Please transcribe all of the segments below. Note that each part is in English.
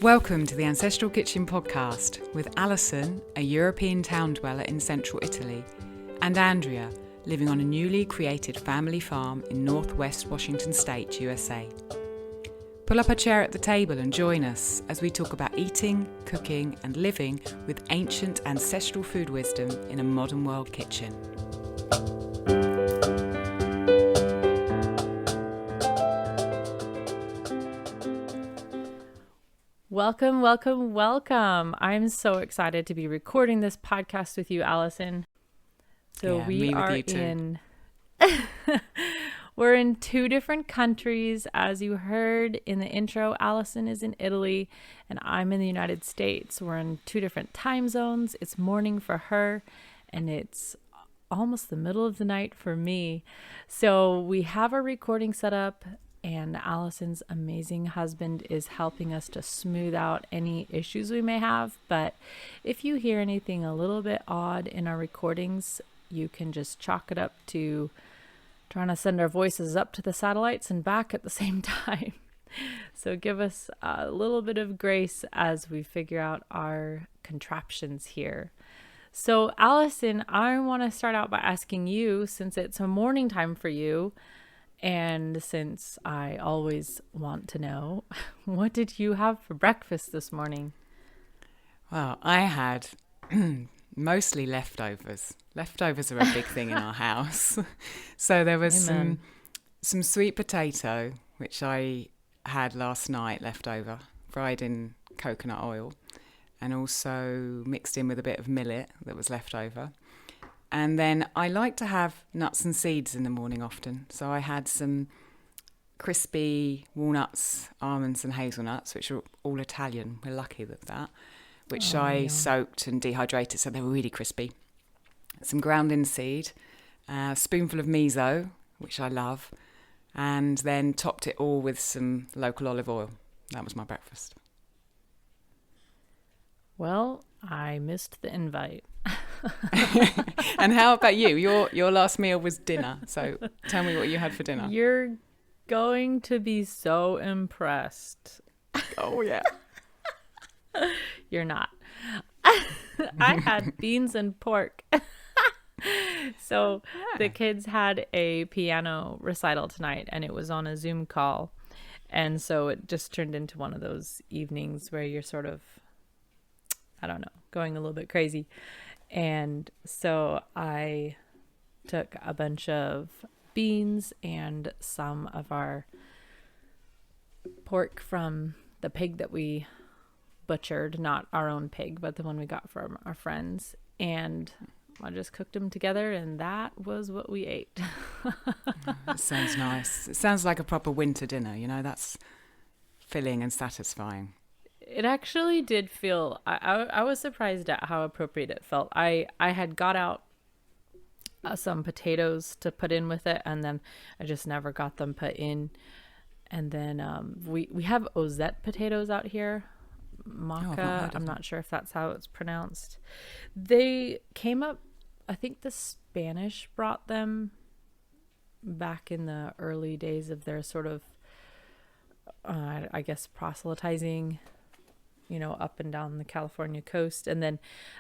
Welcome to the Ancestral Kitchen podcast with Alison, a European town dweller in central Italy, and Andrea, living on a newly created family farm in northwest Washington State, USA. Pull up a chair at the table and join us as we talk about eating, cooking, and living with ancient ancestral food wisdom in a modern world kitchen. Welcome, welcome, welcome. I'm so excited to be recording this podcast with you, Alison. So we are in we're in two different countries. As you heard in the intro, Alison is in Italy and I'm in the United States. We're in two different time zones. It's morning for her and it's almost the middle of the night for me. So we have our recording set up, and Alison's amazing husband is helping us to smooth out any issues we may have. But if you hear anything a little bit odd in our recordings, you can just chalk it up to trying to send our voices up to the satellites and back at the same time. So give us a little bit of grace as we figure out our contraptions here. So Alison, I want to start out by asking you, since it's a morning time for you, and since I always want to know, what did you have for breakfast this morning? Well, I had mostly leftovers. Leftovers are a big thing in our house. So there was some sweet potato, which I had last night left over, fried in coconut oil, and also mixed in with a bit of millet that was left over. And then I like to have nuts and seeds in the morning often. So I had some crispy walnuts, almonds and hazelnuts, which are all Italian. We're lucky with that, which I soaked and dehydrated so they were really crispy. Some ground in seed, a spoonful of miso, which I love, and then topped it all with some local olive oil. That was my breakfast. Well, I missed the invite. And how about you? Your last meal was dinner. So tell me what you had for dinner. You're going to be so impressed. Oh, yeah. You're not. I had beans and pork. So the kids had a piano recital tonight and it was on a Zoom call. And so it just turned into one of those evenings where you're sort of, I don't know, going a little bit crazy. And so I took a bunch of beans and some of our pork from the pig that we butchered, not our own pig, but the one we got from our friends. And I just cooked them together and that was what we ate. That sounds nice. It sounds like a proper winter dinner, you know, that's filling and satisfying. It actually did feel, I was surprised at how appropriate it felt. I had got out some potatoes to put in with it, and then I just never got them put in. And then we have Ozette potatoes out here. Maca, I'm not sure if that's how it's pronounced. They came up, I think the Spanish brought them back in the early days of their sort of, I guess, proselytizing, you know, up and down the California coast. And then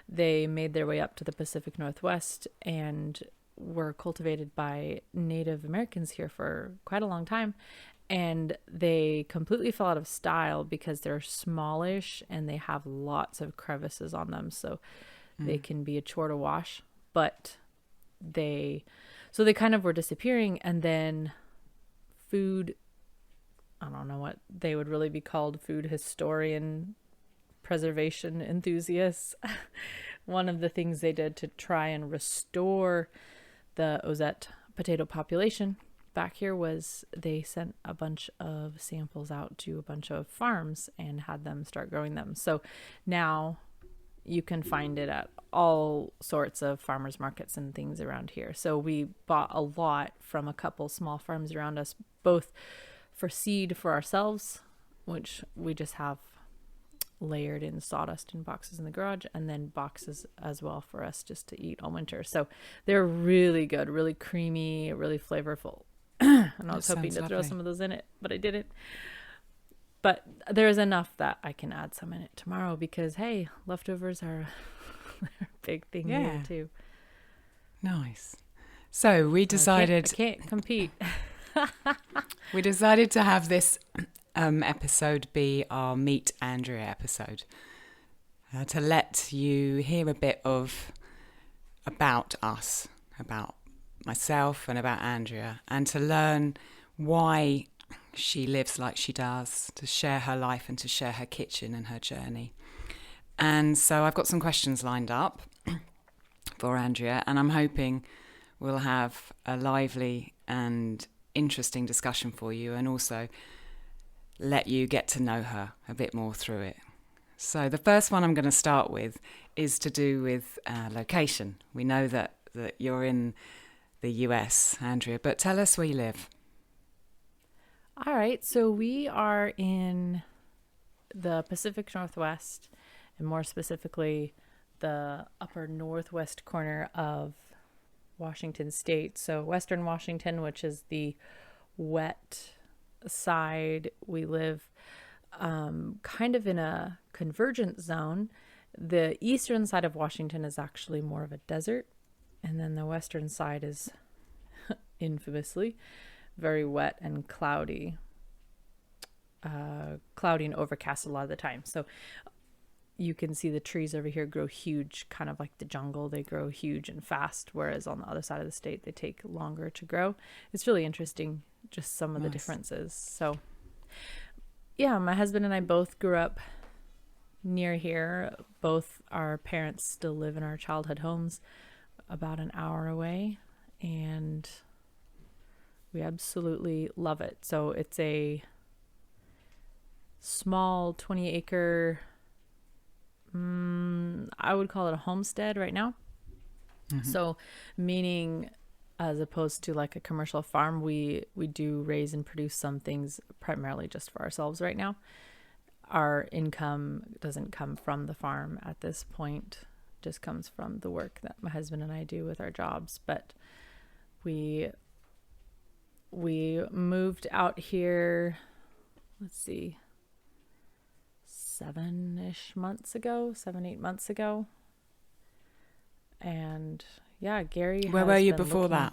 they made their way up to the Pacific Northwest and were cultivated by Native Americans here for quite a long time. And they completely fell out of style because they're smallish and they have lots of crevices on them. So they can be a chore to wash, but they kind of were disappearing. And then food, I don't know what they would really be called, food historian, preservation enthusiasts. One of the things they did to try and restore the Ozette potato population back here was they sent a bunch of samples out to a bunch of farms and had them start growing them. So now you can find it at all sorts of farmers markets and things around here. So we bought a lot from a couple small farms around us, both for seed for ourselves, which we just have layered in sawdust in boxes in the garage, and then boxes as well for us just to eat all winter. So they're really good, really creamy, really flavorful. And I was hoping to throw some of those in it, but I didn't. but there's enough that I can add some in it tomorrow because, hey, leftovers are a big thing here too. Nice. So we decided... I can't compete. We decided to have this episode be our Meet Andrea episode. To let you hear a bit about us, about myself and about Andrea, and to learn why she lives like she does, to share her life and to share her kitchen and her journey. And so I've got some questions lined up for Andrea, and I'm hoping we'll have a lively and interesting discussion for you, and also let you get to know her a bit more through it. So the first one I'm going to start with is to do with location. We know that you're in the US, Andrea, but tell us where you live. All right, so we are in the Pacific Northwest, and more specifically, the upper northwest corner of Washington State. So Western Washington, which is the wet side. We live kind of in a convergent zone. The eastern side of Washington is actually more of a desert, and then the western side is infamously very wet and cloudy. Cloudy and overcast a lot of the time. So you can see the trees over here grow huge, kind of like the jungle. They grow huge and fast, whereas on the other side of the state, they take longer to grow. It's really interesting, just some of the differences. So, yeah, my husband and I both grew up near here. Both our parents still live in our childhood homes about an hour away, and we absolutely love it. So it's a small 20-acre... I would call it a homestead right now. Mm-hmm. So meaning as opposed to like a commercial farm, we do raise and produce some things primarily just for ourselves right now. Our income doesn't come from the farm at this point, just comes from the work that my husband and I do with our jobs. But we moved out here, let's see, 7-8 months ago. And yeah, Gary. Where were you before that?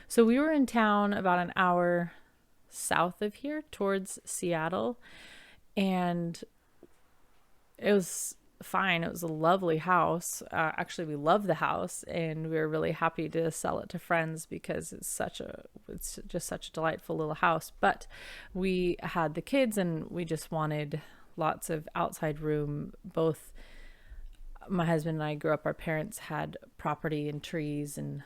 So we were in town about an hour south of here towards Seattle, and it was fine. It was a lovely house. Actually, we love the house, and we were really happy to sell it to friends because it's just such a delightful little house. But we had the kids, and we just wanted lots of outside room. Both my husband and I grew up, our parents had property and trees and,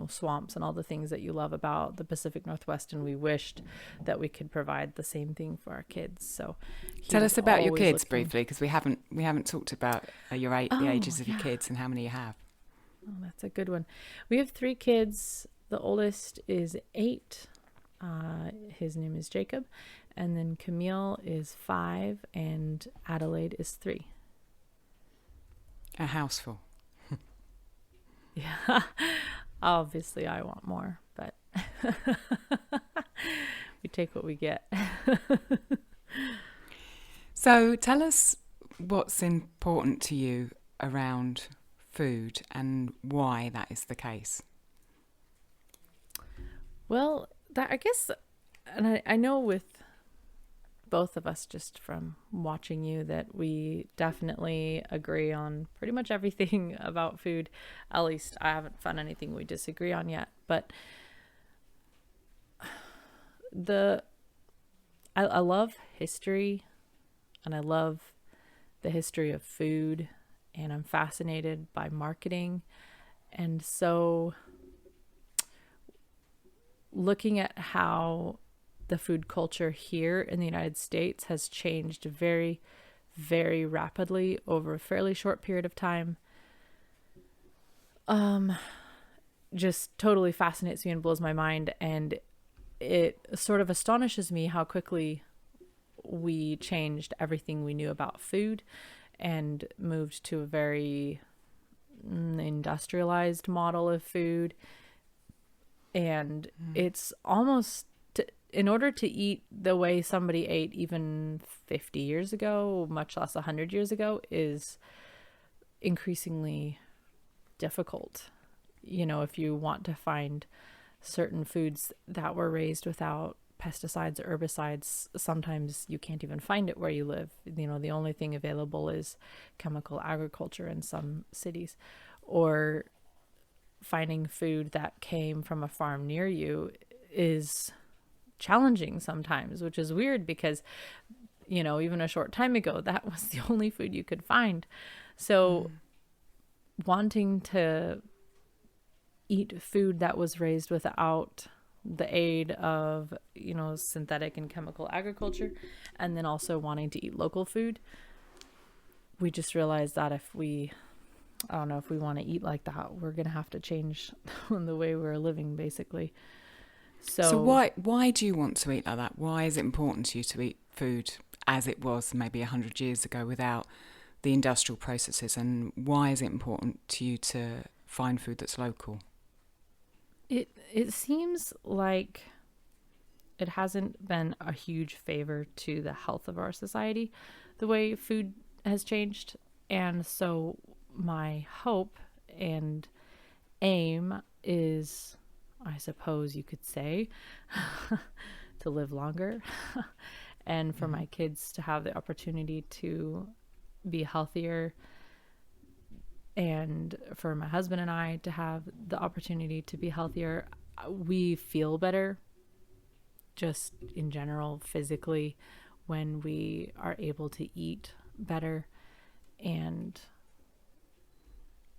swamps and all the things that you love about the Pacific Northwest, and we wished that we could provide the same thing for our kids. So tell us about your kids briefly, because we haven't talked about the ages of your kids and how many you have. Oh, that's a good one. We have 3 kids. The oldest is 8. His name is Jacob. And then Camille is 5 and Adelaide is 3. A house full. Yeah. Obviously I want more, but we take what we get. So tell us what's important to you around food and why that is the case. Well, I guess, and I know with both of us, just from watching you, that we definitely agree on pretty much everything about food. At least I haven't found anything we disagree on yet. But I love history, and I love the history of food, and I'm fascinated by marketing. And so looking at how the food culture here in the United States has changed very, very rapidly over a fairly short period of time, just totally fascinates me and blows my mind. And it sort of astonishes me how quickly we changed everything we knew about food and moved to a very industrialized model of food. And it's almost, in order to eat the way somebody ate even 50 years ago, much less 100 years ago, is increasingly difficult. You know, if you want to find certain foods that were raised without pesticides or herbicides, sometimes you can't even find it where you live. You know, the only thing available is chemical agriculture in some cities, or finding food that came from a farm near you is challenging sometimes, which is weird because, you know, even a short time ago, that was the only food you could find. So wanting to eat food that was raised without the aid of, you know, synthetic and chemical agriculture, and then also wanting to eat local food, we just realized that if we, I don't know, if we want to eat like that, we're going to have to change the way we're living, basically. So why do you want to eat like that? Why is it important to you to eat food as it was maybe 100 years ago without the industrial processes? And why is it important to you to find food that's local? It seems like it hasn't been a huge favor to the health of our society, the way food has changed. And so my hope and aim is, I suppose you could say, to live longer and for my kids to have the opportunity to be healthier, and for my husband and I to have the opportunity to be healthier. We feel better just in general physically when we are able to eat better. And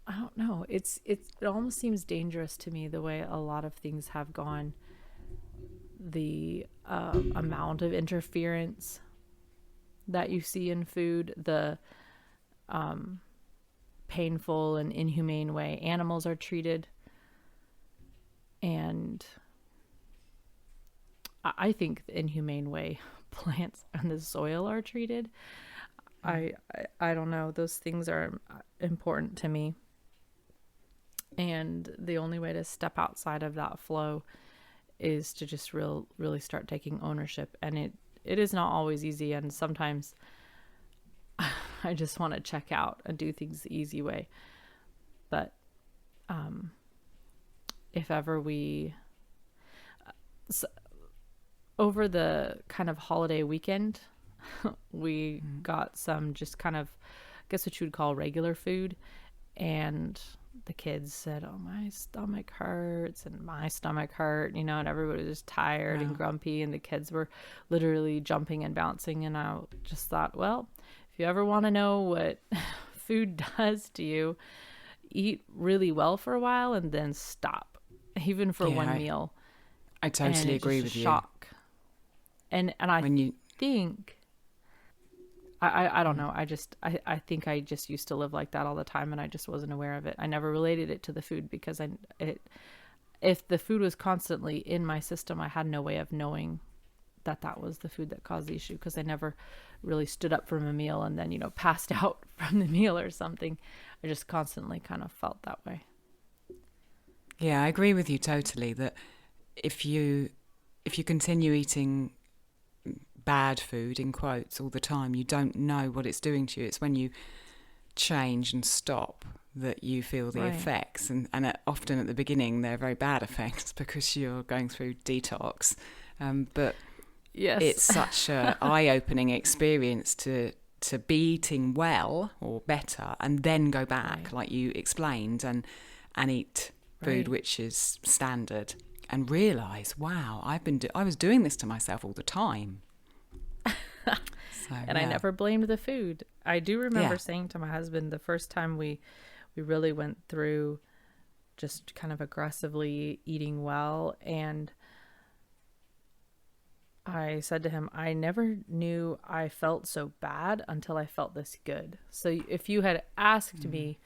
I don't know, it almost seems dangerous to me the way a lot of things have gone. The amount of interference that you see in food, the painful and inhumane way animals are treated, and I think the inhumane way plants and the soil are treated. I don't know, those things are important to me, and the only way to step outside of that flow is to just really start taking ownership. And it is not always easy, and sometimes I just want to check out and do things the easy way. But if ever over the kind of holiday weekend, we got some just kind of, I guess what you would call regular food. And the kids said, "Oh, my stomach hurts," and my stomach hurt, you know, and everybody was just tired and grumpy, and the kids were literally jumping and bouncing. And I just thought, well, if you ever want to know what food does to you, eat really well for a while and then stop, even for one meal. I totally agree with you. Shock. And I think, I don't know. I think I just used to live like that all the time, and I just wasn't aware of it. I never related it to the food because if the food was constantly in my system, I had no way of knowing that was the food that caused the issue, because I never really stood up from a meal and then, you know, passed out from the meal or something. I just constantly kind of felt that way. Yeah, I agree with you totally that if you continue eating bad food, in quotes, all the time, you don't know what it's doing to you. It's when you change and stop that you feel the effects. And often at the beginning, they're very bad effects because you're going through detox. But yes, it's such an eye-opening experience to be eating well or better and then go back, like you explained, and eat food which is standard and realise, wow, I was doing this to myself all the time. And I never blamed the food. I do remember saying to my husband the first time we really went through just kind of aggressively eating well, and I said to him, I never knew I felt so bad until I felt this good. So if you had asked me,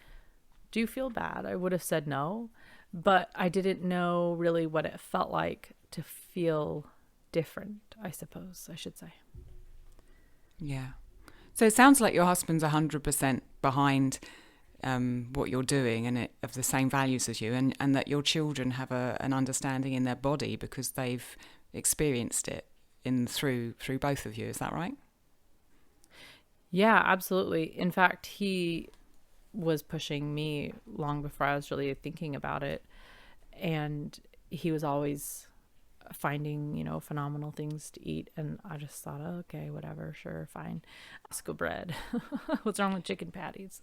do you feel bad? I would have said no, but I didn't know really what it felt like to feel different, I suppose I should say. Yeah. So it sounds like your husband's 100% behind what you're doing and of the same values as you, and that your children have an understanding in their body because they've experienced it through both of you. Is that right? Yeah, absolutely. In fact, he was pushing me long before I was really thinking about it. And he was always finding, phenomenal things to eat. And I just thought, oh, okay, whatever, sure, fine. Costco bread. What's wrong with chicken patties?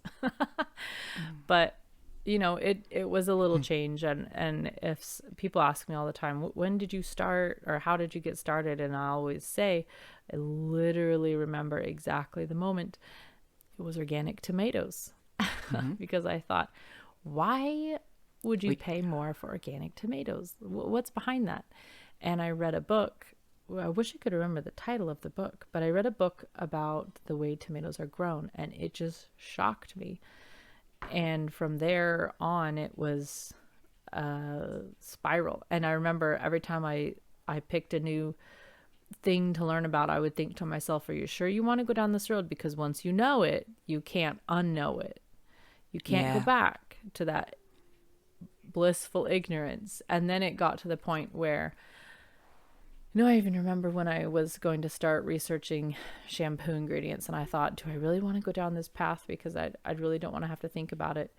But, it was a little change. And if people ask me all the time, when did you start or how did you get started? And I always say, I literally remember exactly the moment. It was organic tomatoes. Because I thought, why would you pay more for organic tomatoes? What's behind that? And I read a book. I wish I could remember the title of the book, but I read a book about the way tomatoes are grown, and it just shocked me. And from there on, it was a spiral. And I remember every time I picked a new thing to learn about, I would think to myself, are you sure you want to go down this road? Because once you know it, you can't unknow it. You can't go back to that blissful ignorance. And then it got to the point where, I even remember when I was going to start researching shampoo ingredients, and I thought, do I really want to go down this path? Because I really don't want to have to think about it.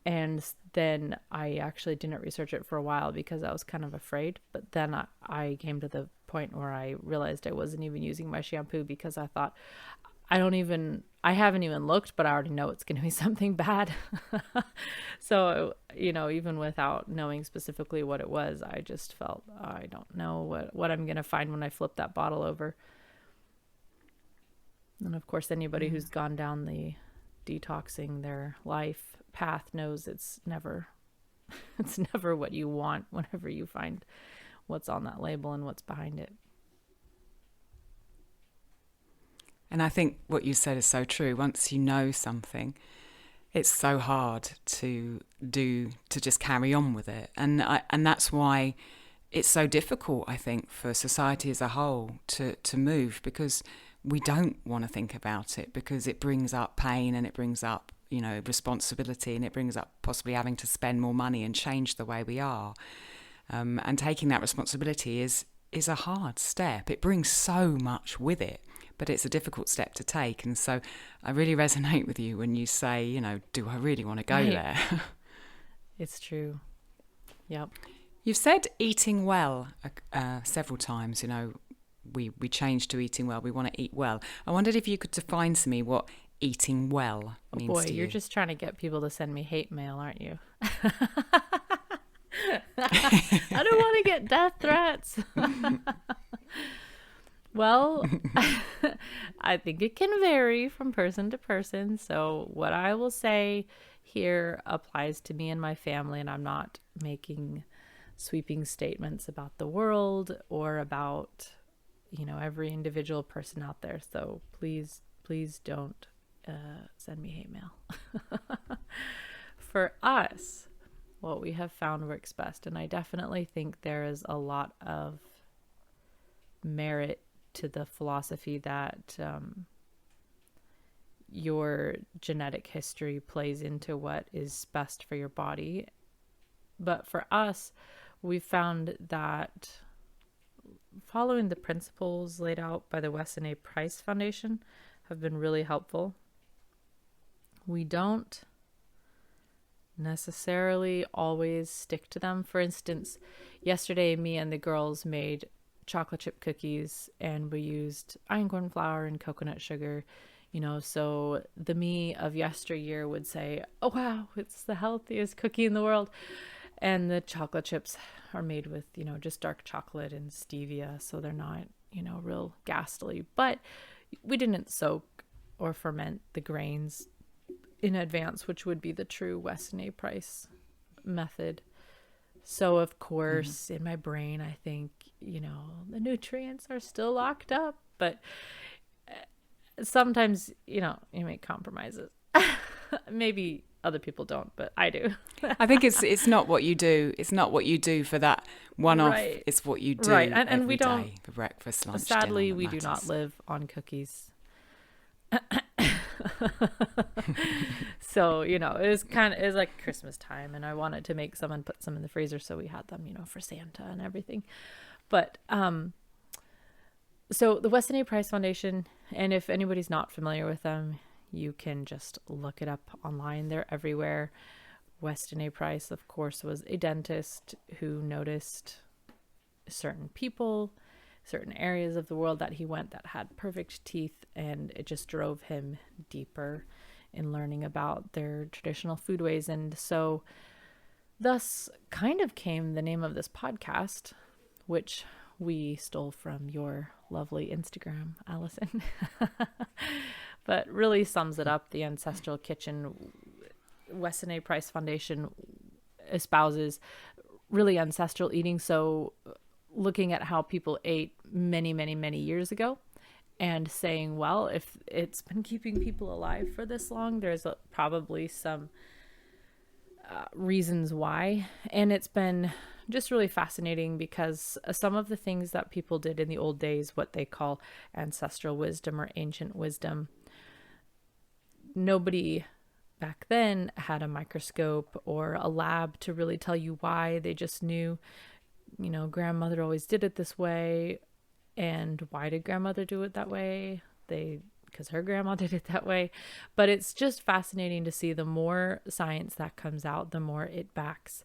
And then I actually didn't research it for a while because I was kind of afraid. But then I came to the point where I realized I wasn't even using my shampoo because I thought, I haven't even looked, but I already know it's going to be something bad. So, even without knowing specifically what it was, I just felt, I don't know what I'm going to find when I flip that bottle over. And of course, anybody who's gone down the detoxing their life path knows it's never what you want whenever you find what's on that label and what's behind it. And I think what you said is so true. Once you know something, it's so hard to just carry on with it. And that's why it's so difficult, I think, for society as a whole to move, because we don't want to think about it, because it brings up pain and it brings up, responsibility, and it brings up possibly having to spend more money and change the way we are. And taking that responsibility is a hard step. It brings so much with it, but it's a difficult step to take. And so I really resonate with you when you say, do I really want to go there? It's true. Yep. You've said eating well several times. We changed to eating well. We want to eat well. I wondered if you could define to me what eating well means to you. You're just trying to get people to send me hate mail, aren't you? I don't want to get death threats. Well, I think it can vary from person to person. So what I will say here applies to me and my family, and I'm not making sweeping statements about the world or about, every individual person out there. So please don't send me hate mail. For us, what we have found works best, and I definitely think there is a lot of merit to the philosophy that your genetic history plays into what is best for your body. But for us, we found that following the principles laid out by the Weston A. Price Foundation have been really helpful. We don't necessarily always stick to them. For instance, yesterday me and the girls made chocolate chip cookies, and we used einkorn flour and coconut sugar, so the me of yesteryear would say, oh wow, it's the healthiest cookie in the world. And the chocolate chips are made with, just dark chocolate and stevia, so they're not, real ghastly. But we didn't soak or ferment the grains in advance, which would be the true Weston A. Price method. So, of course, in my brain, I think, the nutrients are still locked up. But sometimes, you make compromises. Maybe other people don't, but I do. I think it's not what you do. It's not what you do for that one-off. Right. It's what you do and we don't, day for breakfast, lunch, sadly, dinner. We do not live on cookies. So, it was like Christmas time, and I wanted to make some and put some in the freezer, so we had them, for Santa and everything. But so the Weston A. Price Foundation, and if anybody's not familiar with them, you can just look it up online. They're everywhere. Weston A. Price, of course, was a dentist who noticed certain people, certain areas of the world that he went that had perfect teeth, and it just drove him deeper in learning about their traditional foodways. And so thus kind of came the name of this podcast, which we stole from your lovely Instagram, Allison. But really sums it up. The Ancestral Kitchen, Weston A. Price Foundation espouses really ancestral eating. So looking at how people ate many, many, many years ago and saying, well, if it's been keeping people alive for this long, there's probably some reasons why. And it's been just really fascinating because some of the things that people did in the old days, what they call ancestral wisdom or ancient wisdom, nobody back then had a microscope or a lab to really tell you why. They just knew, grandmother always did it this way. And why did grandmother do it that way? Because her grandma did it that way. But it's just fascinating to see the more science that comes out, the more it backs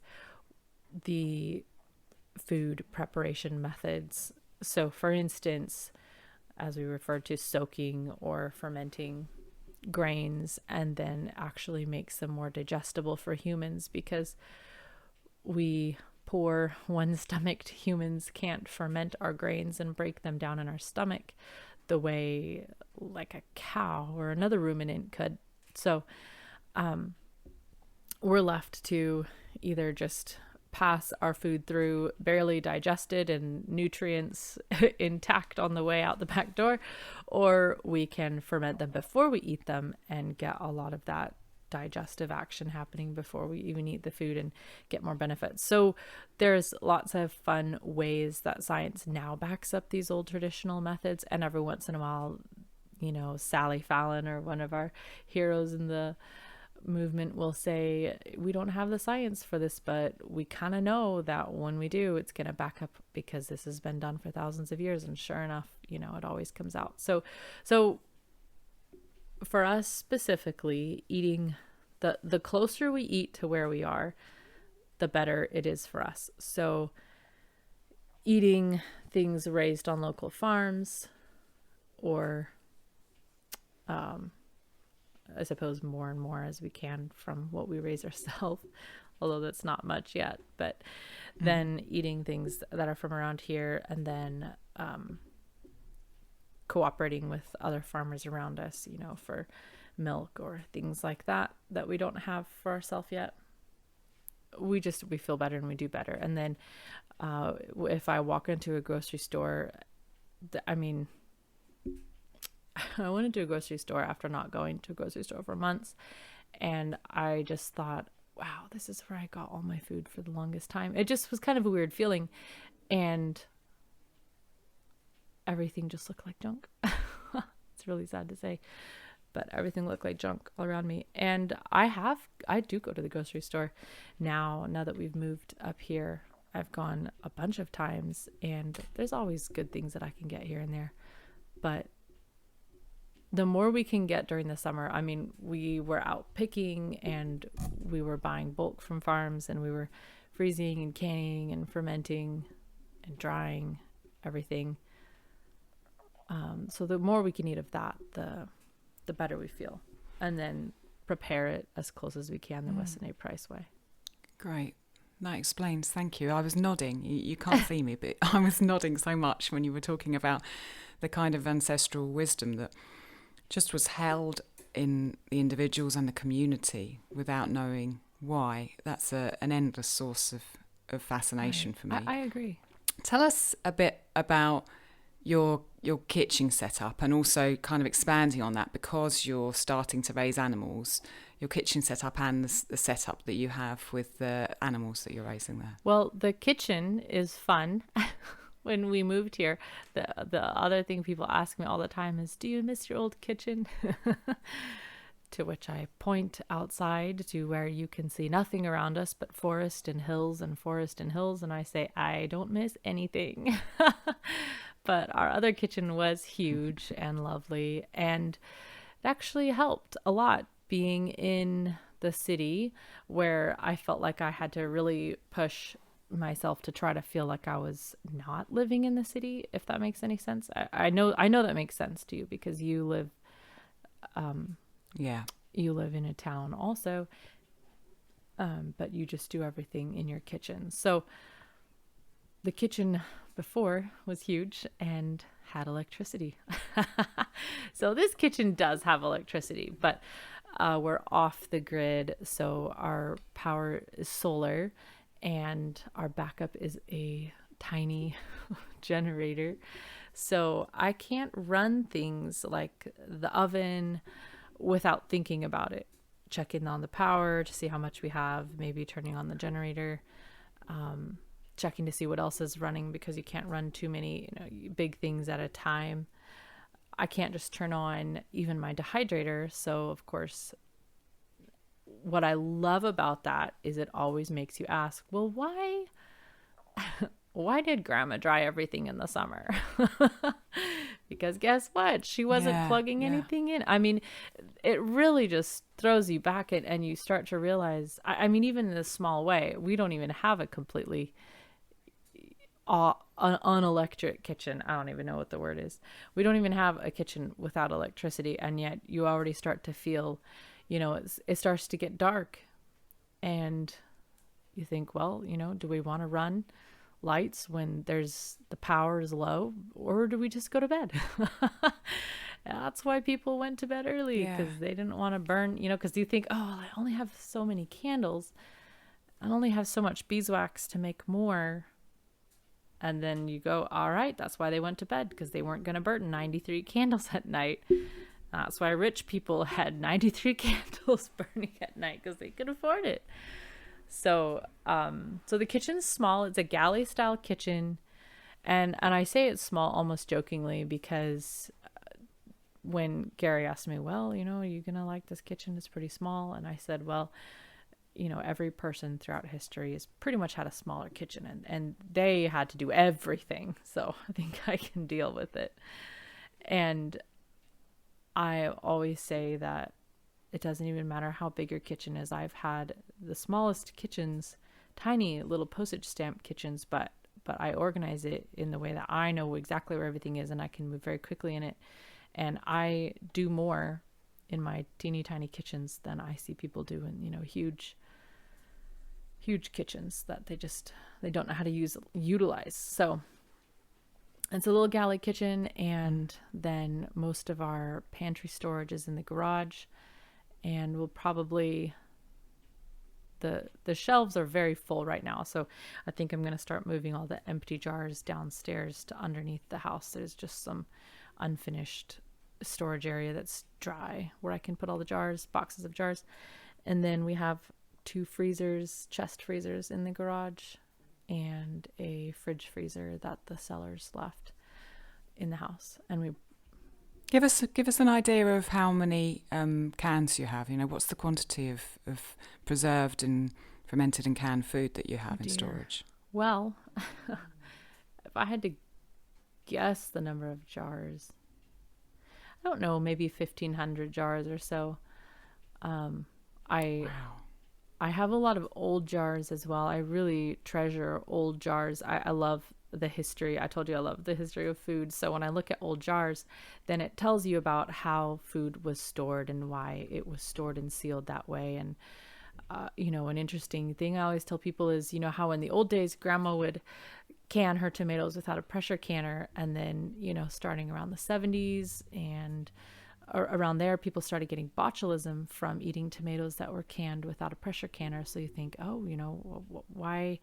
the food preparation methods. So for instance, as we referred to, soaking or fermenting grains and then actually makes them more digestible for humans, because we poor one-stomached humans can't ferment our grains and break them down in our stomach the way like a cow or another ruminant could. So we're left to either just pass our food through barely digested and nutrients intact on the way out the back door, or we can ferment them before we eat them and get a lot of that digestive action happening before we even eat the food and get more benefits. So there's lots of fun ways that science now backs up these old traditional methods. And every once in a while, Sally Fallon or one of our heroes in the movement will say, we don't have the science for this, but we kind of know that when we do, it's going to back up because this has been done for thousands of years. And sure enough, it always comes out. So for us specifically, eating the closer we eat to where we are, the better it is for us. So eating things raised on local farms, or I suppose more and more as we can from what we raise ourselves, although that's not much yet, but then eating things that are from around here, and then cooperating with other farmers around us, for milk or things like that we don't have for ourselves yet. We feel better and we do better. And then if I walk into a grocery store, I went into a grocery store after not going to a grocery store for months, and I just thought, wow, this is where I got all my food for the longest time. It just was kind of a weird feeling, and everything just looked like junk. It's really sad to say, but everything looked like junk all around me. And I do go to the grocery store now that we've moved up here. I've gone a bunch of times, and there's always good things that I can get here and there. But the more we can get during the summer, we were out picking and we were buying bulk from farms, and we were freezing and canning and fermenting and drying everything. So the more we can eat of that, the better we feel, and then prepare it as close as we can the Weston A. Price way. Great. That explains. Thank you. I was nodding. You can't see me, but I was nodding so much when you were talking about the kind of ancestral wisdom that just was held in the individuals and the community without knowing why. That's an endless source of fascination for me. I agree. Tell us a bit about your kitchen setup, and also kind of expanding on that, because you're starting to raise animals, your kitchen setup and the setup that you have with the animals that you're raising there. Well, the kitchen is fun. When we moved here, the other thing people ask me all the time is, do you miss your old kitchen? To which I point outside to where you can see nothing around us but forest and hills and forest and hills. And I say, I don't miss anything. But our other kitchen was huge and lovely. And it actually helped a lot being in the city where I felt like I had to really push myself to try to feel like I was not living in the city, if that makes any sense. I know that makes sense to you because Yeah. you live in a town also, but you just do everything in your kitchen. So the kitchen before was huge and had electricity. So this kitchen does have electricity, but we're off the grid. So our power is solar and our backup is a tiny generator. So I can't run things like the oven without thinking about it. Checking on the power to see how much we have, maybe turning on the generator, checking to see what else is running because you can't run too many, big things at a time. I can't just turn on even my dehydrator. So of course, what I love about that is it always makes you ask, well, why did grandma dry everything in the summer? Because guess what? She wasn't plugging anything in. I mean, it really just throws you back and you start to realize, I mean, even in a small way, we don't even have a completely unelectric kitchen. I don't even know what the word is. We don't even have a kitchen without electricity. And yet you already start to feel, it starts to get dark and you think, well, do we want to run lights when the power is low, or do we just go to bed? That's why people went to bed early, because they didn't want to burn, because you think, oh, I only have so many candles, I only have so much beeswax to make more. And then you go, all right, that's why they went to bed, because they weren't going to burn 93 candles at night. That's why rich people had 93 candles burning at night, because they could afford it. So the kitchen's small. It's a galley style kitchen. And I say it's small almost jokingly because when Gary asked me, well, are you going to like this kitchen? It's pretty small. And I said, well, every person throughout history has pretty much had a smaller kitchen and they had to do everything. So I think I can deal with it. And I always say that it doesn't even matter how big your kitchen is. I've had the smallest kitchens, tiny little postage stamp kitchens, but I organize it in the way that I know exactly where everything is and I can move very quickly in it. And I do more in my teeny tiny kitchens than I see people do in, huge kitchens that they don't know how to utilize. So it's a little galley kitchen, and then most of our pantry storage is in the garage. And we'll probably, the shelves are very full right now. So I think I'm going to start moving all the empty jars downstairs to underneath the house. There's just some unfinished storage area that's dry where I can put all the jars, boxes of jars. And then we have 2 freezers, chest freezers in the garage, and a fridge freezer that the sellers left in the house. And we Give us an idea of how many cans you have. What's the quantity of preserved and fermented and canned food that you have in storage? Well, if I had to guess the number of jars, I don't know, maybe 1,500 jars or so. Wow. I have a lot of old jars as well. I really treasure old jars. I love the history. I told you I love the history of food. So when I look at old jars, then it tells you about how food was stored and why it was stored and sealed that way. And, an interesting thing I always tell people is, how in the old days, grandma would can her tomatoes without a pressure canner. And then, starting around the 70s and around there, people started getting botulism from eating tomatoes that were canned without a pressure canner. So you think, oh, why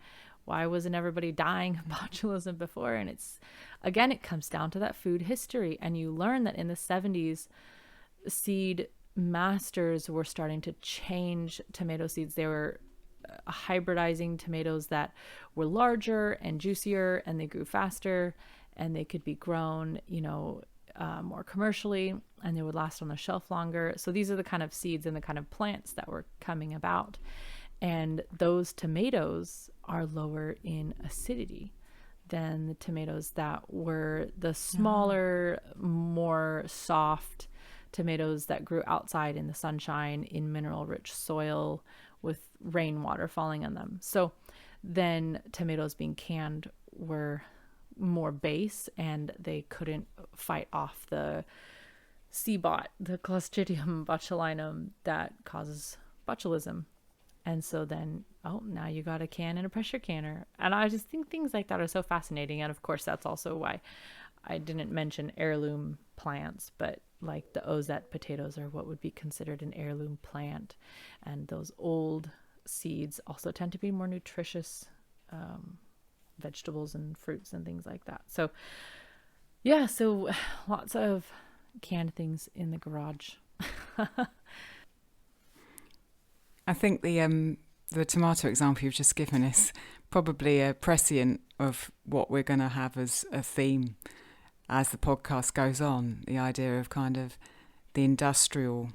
wasn't everybody dying of botulism before? And it comes down to that food history. And you learn that in the 70s, seed masters were starting to change tomato seeds. They were hybridizing tomatoes that were larger and juicier, and they grew faster, and they could be grown, more commercially, and they would last on the shelf longer. So these are the kind of seeds and the kind of plants that were coming about. And those tomatoes are lower in acidity than the tomatoes that were the smaller, more soft tomatoes that grew outside in the sunshine in mineral-rich soil with rainwater falling on them. So then tomatoes being canned were more base, and they couldn't fight off the CBOT, the Clostridium botulinum, that causes botulism. And so then, now you got a can and a pressure canner. And I just think things like that are so fascinating. And of course, that's also why I didn't mention heirloom plants, but like the ozette potatoes are what would be considered an heirloom plant. And those old seeds also tend to be more nutritious vegetables and fruits and things like that. So yeah, so lots of canned things in the garage. I think the tomato example you've just given is probably a prescient of what we're going to have as a theme as the podcast goes on. The idea of kind of the industrial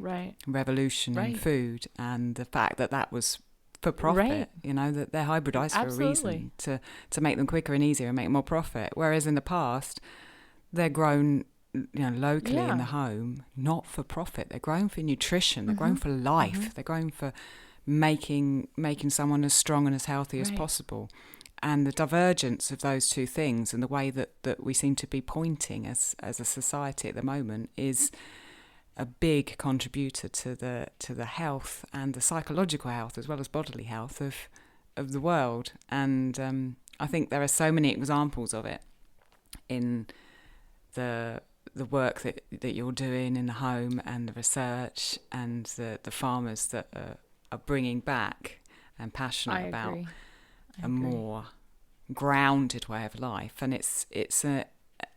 revolution in food, and the fact that that was for profit. You know, that they're hybridized for a reason, to make them quicker and easier and make more profit. Whereas in the past, they're grown, locally in the home, not for profit. They're grown for nutrition. They're grown for life. They're grown for making someone as strong and as healthy as possible. And the divergence of those two things, and the way that we seem to be pointing as a society at the moment, is a big contributor to the health and the psychological health as well as bodily health of the world. And I think there are so many examples of it in the work that you're doing in the home, and the research, and the farmers that are bringing back and passionate about a more grounded way of life. And it's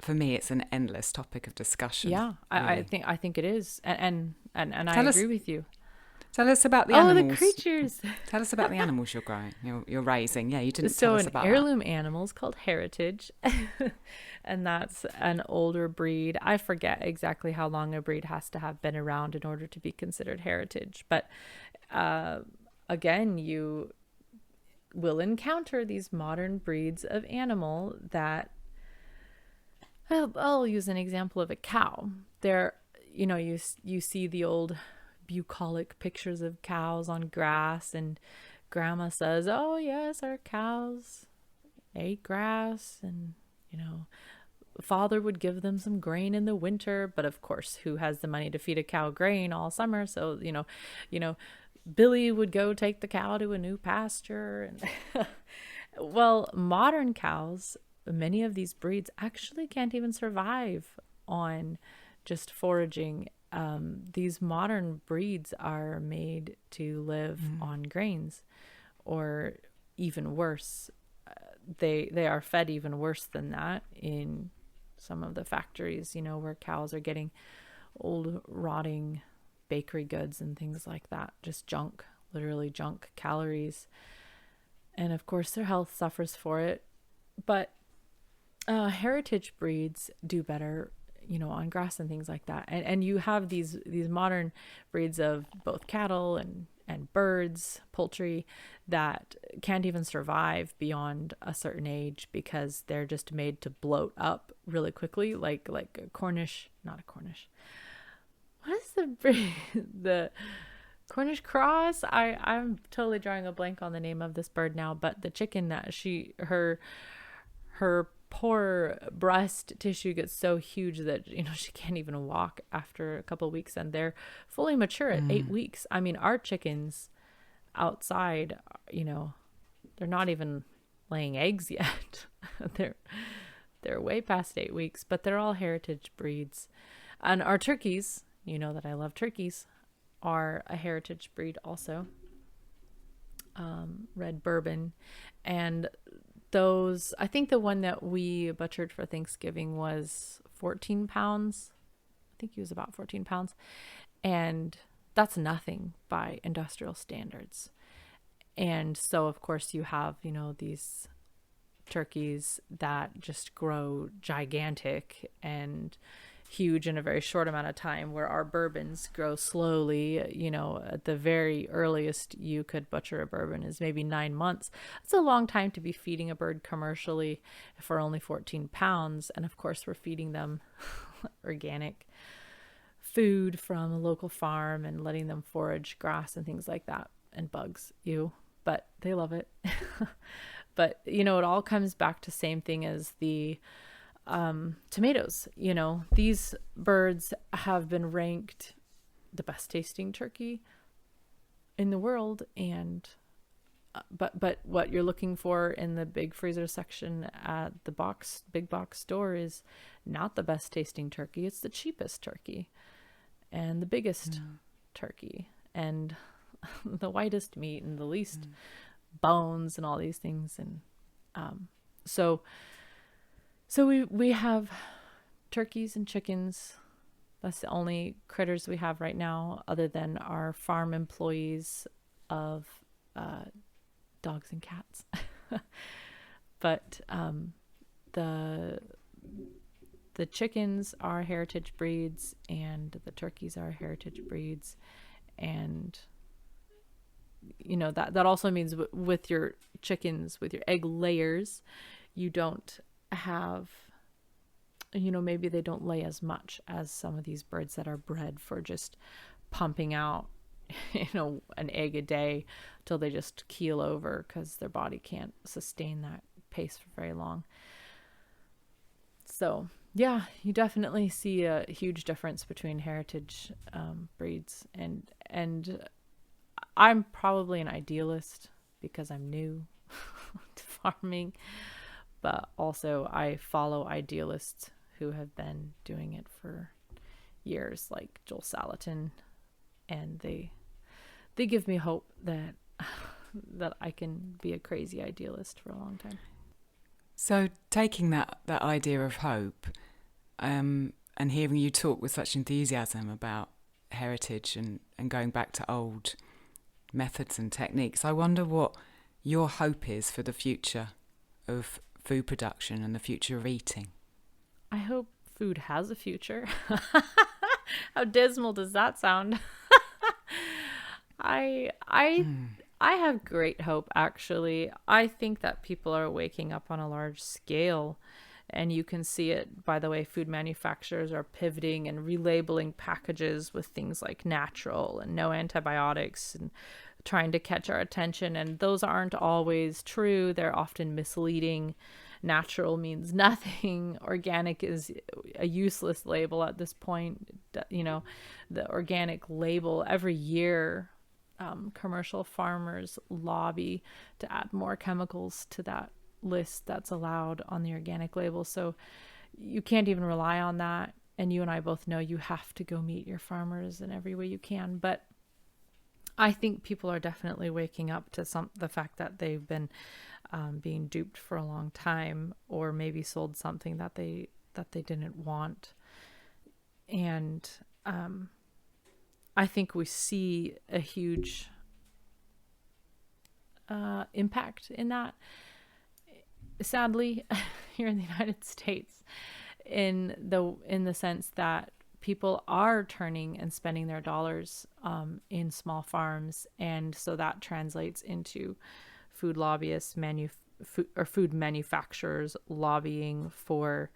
for me, it's an endless topic of discussion. Yeah, really. I think it is, and I agree with you. Tell us about the animals. The creatures. Tell us about the animals you're growing, you're raising. Yeah, you didn't tell us about that. So an heirloom animal is called Heritage, and that's an older breed. I forget exactly how long a breed has to have been around in order to be considered heritage. But again, you will encounter these modern breeds of animal that, I'll use an example of a cow. There, you see the old bucolic pictures of cows on grass, and grandma says, oh yes, our cows ate grass, and father would give them some grain in the winter. But of course, who has the money to feed a cow grain all summer? So Billy would go take the cow to a new pasture. And well, modern cows, many of these breeds actually can't even survive on just foraging. These modern breeds are made to live on grains, or even worse, they are fed even worse than that in some of the factories, where cows are getting old rotting bakery goods and things like that, just junk, literally junk calories. And of course their health suffers for it. But heritage breeds do better, on grass and things like that. And you have these modern breeds of both cattle and birds, poultry, that can't even survive beyond a certain age because they're just made to bloat up really quickly, like a Cornish, not a Cornish. What is the breed? The Cornish cross? I'm totally drawing a blank on the name of this bird now, but the chicken that her poor breast tissue gets so huge that she can't even walk after a couple of weeks, and they're fully mature at 8 weeks. I mean, our chickens outside, they're not even laying eggs yet. they're way past 8 weeks, but they're all heritage breeds. And our turkeys, that I love turkeys, are a heritage breed also. Red bourbon. And those, I think the one that we butchered for Thanksgiving was 14 pounds. I think he was about 14 pounds. And that's nothing by industrial standards. And so, of course, you have, these turkeys that just grow gigantic, and, huge in a very short amount of time, where our bourbons grow slowly. You know, at the very earliest you could butcher a bourbon is maybe 9 months. It's a long time to be feeding a bird commercially for only 14 pounds. And of course, we're feeding them organic food from a local farm and letting them forage grass and things like that, and bugs, but they love it. But, you know, it all comes back to same thing as the tomatoes. You know, these birds have been ranked the best tasting turkey in the world, and but what you're looking for in the big freezer section at the big box store is not the best tasting turkey. It's the cheapest turkey and the biggest turkey and the whitest meat and the least bones and all these things. And so we have turkeys and chickens. That's the only critters we have right now, other than our farm employees of dogs and cats. But the chickens are heritage breeds, and the turkeys are heritage breeds. And you know, that also means with your chickens, with your egg layers, you don't have, you know, maybe they don't lay as much as some of these birds that are bred for just pumping out, you know, an egg a day till they just keel over because their body can't sustain that pace for very long. So yeah, you definitely see a huge difference between heritage breeds, and I'm probably an idealist because I'm new to farming, but also I follow idealists who have been doing it for years, like Joel Salatin, and they give me hope that that I can be a crazy idealist for a long time. So taking that idea of hope, and hearing you talk with such enthusiasm about heritage and going back to old methods and techniques, I wonder what your hope is for the future of food production and the future of eating. I hope food has a future. How dismal does that sound? I have great hope, actually. I think that people are waking up on a large scale, and you can see it by the way food manufacturers are pivoting and relabeling packages with things like natural and no antibiotics, and trying to catch our attention. And those aren't always true. They're often misleading. Natural means nothing. Organic is a useless label at this point. You know, the organic label, every year, commercial farmers lobby to add more chemicals to that list that's allowed on the organic label. So you can't even rely on that. And you and I both know you have to go meet your farmers in every way you can. But I think people are definitely waking up to the fact that they've been being duped for a long time, or maybe sold something that they didn't want. And I think we see a huge impact in that, sadly, here in the United States, in the sense that people are turning and spending their dollars in small farms, and so that translates into food lobbyists, food manufacturers lobbying for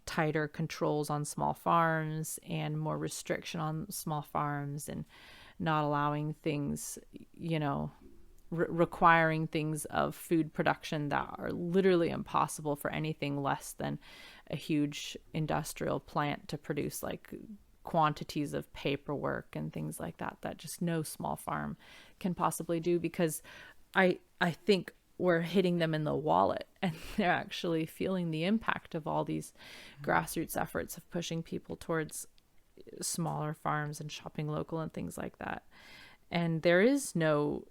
tighter controls on small farms and more restriction on small farms, and not allowing things, you know, requiring things of food production that are literally impossible for anything less than a huge industrial plant to produce, like quantities of paperwork and things like that just no small farm can possibly do, because I think we're hitting them in the wallet, and they're actually feeling the impact of all these grassroots efforts of pushing people towards smaller farms and shopping local and things like that. And there is no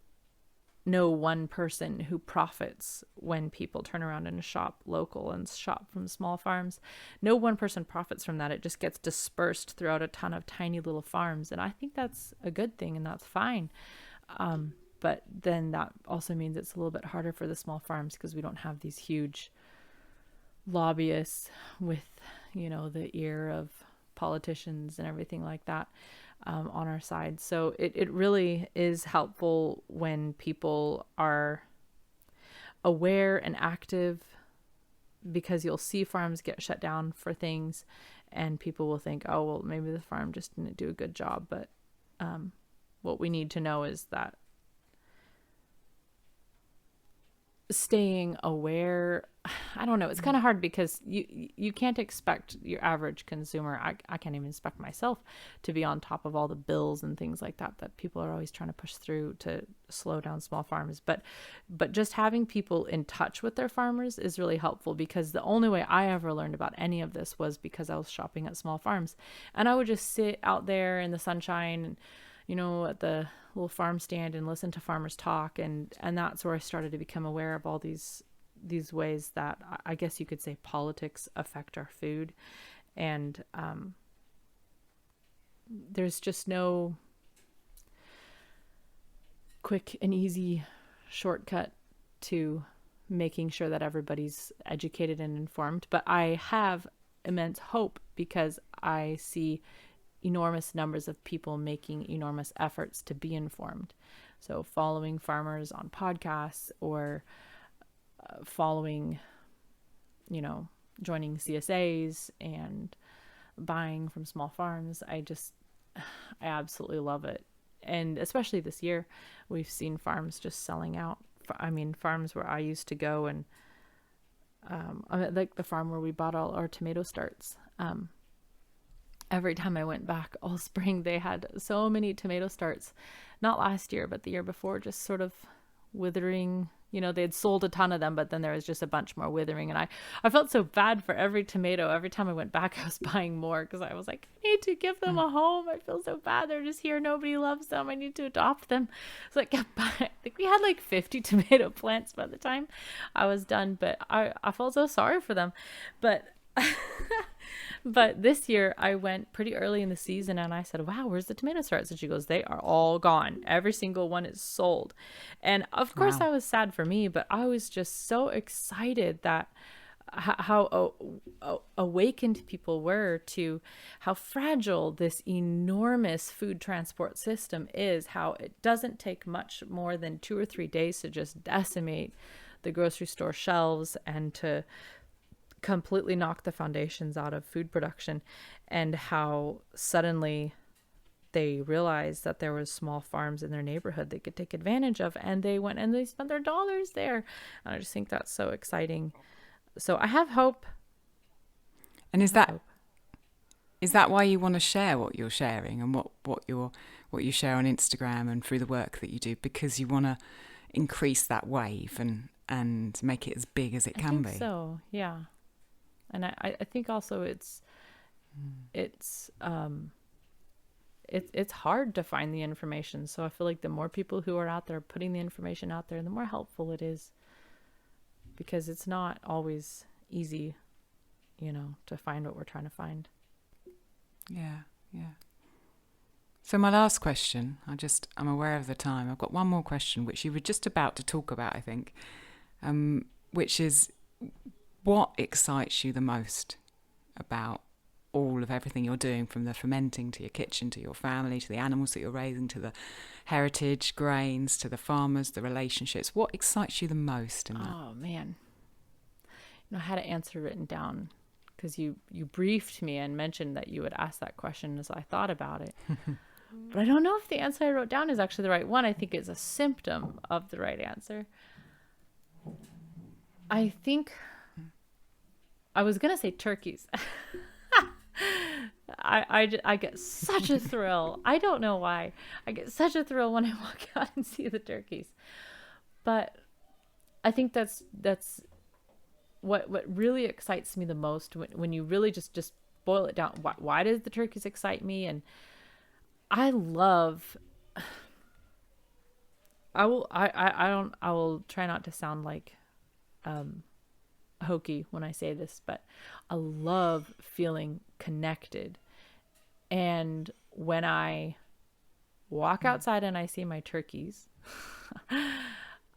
one person who profits when people turn around and shop local and shop from small farms. No one person profits from that. It just gets dispersed throughout a ton of tiny little farms. And I think that's a good thing, and that's fine. But then that also means it's a little bit harder for the small farms, because we don't have these huge lobbyists with, you know, the ear of politicians and everything like that on our side. So it really is helpful when people are aware and active, because you'll see farms get shut down for things and people will think, oh, well, maybe the farm just didn't do a good job. But what we need to know is that staying aware, I don't know, it's kind of hard because you can't expect your average consumer, I can't even expect myself to be on top of all the bills and things like that people are always trying to push through to slow down small farms. But just having people in touch with their farmers is really helpful, because the only way I ever learned about any of this was because I was shopping at small farms, and I would just sit out there in the sunshine and, you know, at the little farm stand and listen to farmers talk. And that's where I started to become aware of all these ways that I guess you could say politics affect our food. And there's just no quick and easy shortcut to making sure that everybody's educated and informed. But I have immense hope because I see enormous numbers of people making enormous efforts to be informed. So following farmers on podcasts or following, you know, joining CSAs and buying from small farms. I absolutely love it. And especially this year, we've seen farms just selling out. I mean, farms where I used to go and like the farm where we bought all our tomato starts. Every time I went back all spring, they had so many tomato starts, not last year, but the year before, just sort of withering. You know, they had sold a ton of them, but then there was just a bunch more withering. And I felt so bad for every tomato. Every time I went back, I was buying more because I was like, I need to give them a home. I feel so bad. They're just here. Nobody loves them. I need to adopt them. So I kept buying. Like, we had like 50 tomato plants by the time I was done, but I felt so sorry for them. But but this year I went pretty early in the season and I said, wow, where's the tomato starts? And she goes, they are all gone. Every single one is sold. And of course I was sad for me, but I was just so excited that how awakened people were to how fragile this enormous food transport system is, how it doesn't take much more than 2 or 3 days to just decimate the grocery store shelves and to completely knock the foundations out of food production, and how suddenly they realized that there was small farms in their neighborhood they could take advantage of, and they went and they spent their dollars there. And I just think that's so exciting. So I have hope. And is that why you want to share what you're sharing and what you share on Instagram and through the work that you do, because you want to increase that wave and make it as big as it can be? So yeah. And I think also it's hard to find the information. So I feel like the more people who are out there putting the information out there, the more helpful it is, because it's not always easy, you know, to find what we're trying to find. Yeah. So my last question, I'm aware of the time. I've got one more question, which you were just about to talk about, I think, which is, what excites you the most about all of everything you're doing, from the fermenting to your kitchen, to your family, to the animals that you're raising, to the heritage grains, to the farmers, the relationships? What excites you the most in that? Oh, man. You know, I had an answer written down because you briefed me and mentioned that you would ask that question as I thought about it. But I don't know if the answer I wrote down is actually the right one. I think it's a symptom of the right answer. I think I was going to say turkeys. I get such a thrill. I don't know why. I get such a thrill when I walk out and see the turkeys. But I think that's what really excites me the most, when you really just boil it down. Why does the turkeys excite me? And I will try not to sound like hokey when I say this, but I love feeling connected. And when I walk outside and I see my turkeys,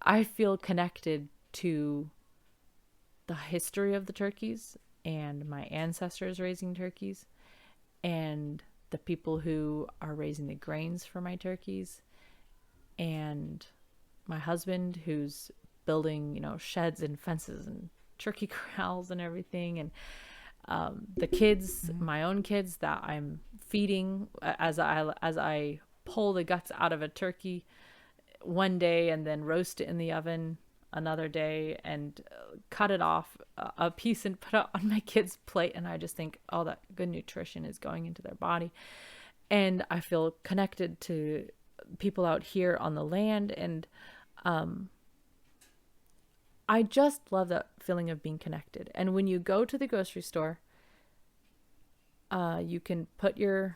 I feel connected to the history of the turkeys and my ancestors raising turkeys, and the people who are raising the grains for my turkeys, and my husband who's building, sheds and fences and turkey corrals and everything, and the kids, my own kids that I'm feeding as I pull the guts out of a turkey one day and then roast it in the oven another day and cut it off a piece and put it on my kids' plate. And I just think all that good nutrition is going into their body. And I feel connected to people out here on the land. And I just love that feeling of being connected. And when you go to the grocery store, you can put your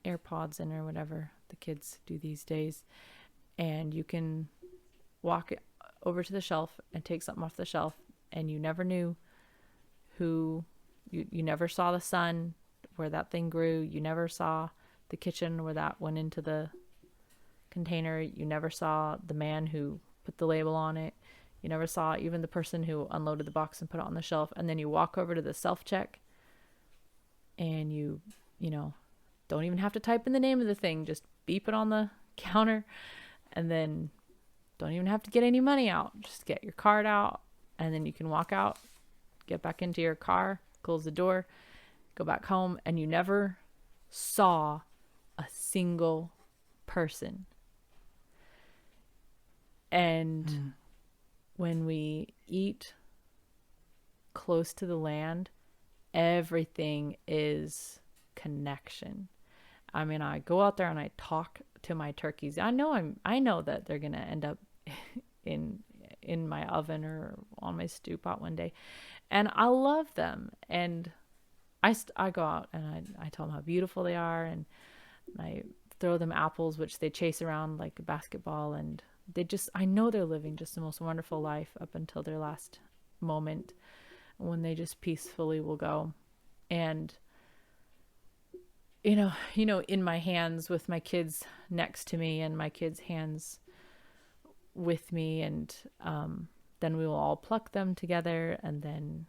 AirPods in or whatever the kids do these days, and you can walk over to the shelf and take something off the shelf, and you never knew who, you never saw the sun where that thing grew. You never saw the kitchen where that went into the container. You never saw the man who put the label on it. You never saw even the person who unloaded the box and put it on the shelf. And then you walk over to the self-check and you don't even have to type in the name of the thing. Just beep it on the counter, and then don't even have to get any money out. Just get your card out, and then you can walk out, get back into your car, close the door, go back home, and you never saw a single person. And when we eat close to the land, everything is connection. I mean, I go out there and I talk to my turkeys. I know that they're gonna end up in my oven or on my stew pot one day, and I love them. And I go out and I tell them how beautiful they are, and I throw them apples, which they chase around like a basketball, and I know they're living just the most wonderful life up until their last moment, when they just peacefully will go. And in my hands with my kids next to me and my kids' hands with me, and then we will all pluck them together, and then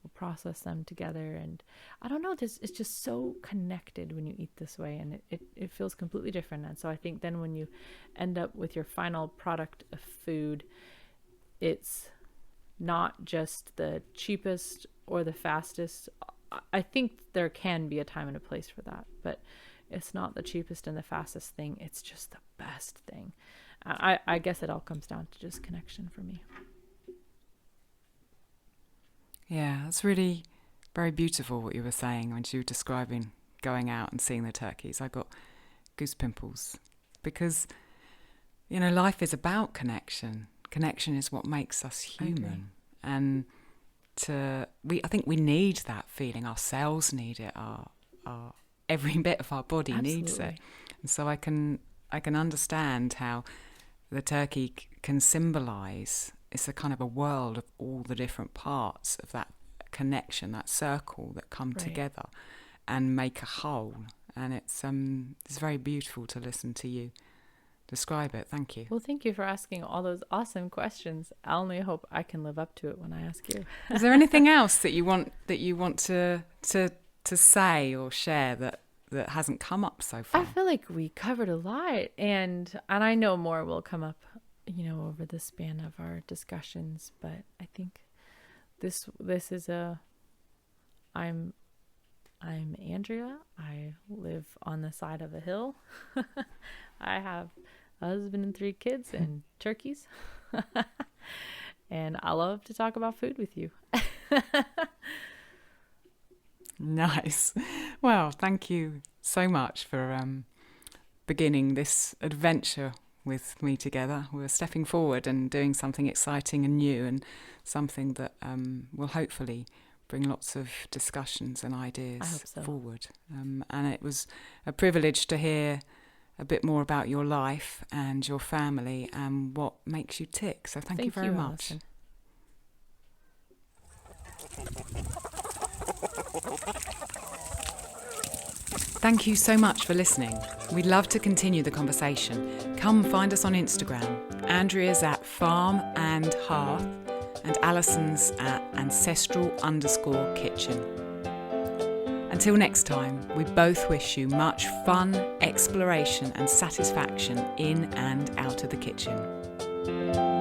we'll process them together. And I don't know, it's just so connected when you eat this way, and it feels completely different. And so I think then when you end up with your final product of food, it's not just the cheapest or the fastest. I think there can be a time and a place for that, but it's not the cheapest and the fastest thing. It's just the best thing. I guess it all comes down to just connection for me. Yeah, that's really very beautiful what you were saying when you were describing going out and seeing the turkeys. I got goose pimples because, life is about connection. Connection is what makes us human. And I think we need that feeling. Our cells need it. Our every bit of our body needs it. And so I can understand how the turkey can symbolise. It's a kind of a world of all the different parts of that connection, that circle that come together and make a whole. And it's very beautiful to listen to you describe it. Thank you. Well, thank you for asking all those awesome questions. I only hope I can live up to it when I ask you. Is there anything else that you want to say or share that hasn't come up so far? I feel like we covered a lot, and I know more will come up, over the span of our discussions. But I think this is I'm Andrea. I live on the side of a hill. I have a husband and 3 kids and turkeys. And I love to talk about food with you. Nice. Well, thank you so much for beginning this adventure with me together. We're stepping forward and doing something exciting and new, and something that will hopefully bring lots of discussions and ideas forward. And it was a privilege to hear a bit more about your life and your family and what makes you tick. So thank you very much. Alison. Thank you so much for listening. We'd love to continue the conversation. Come find us on Instagram. Andrea's at Farm and Hearth, and Alison's at Ancestral_Kitchen. Until next time, we both wish you much fun, exploration and satisfaction in and out of the kitchen.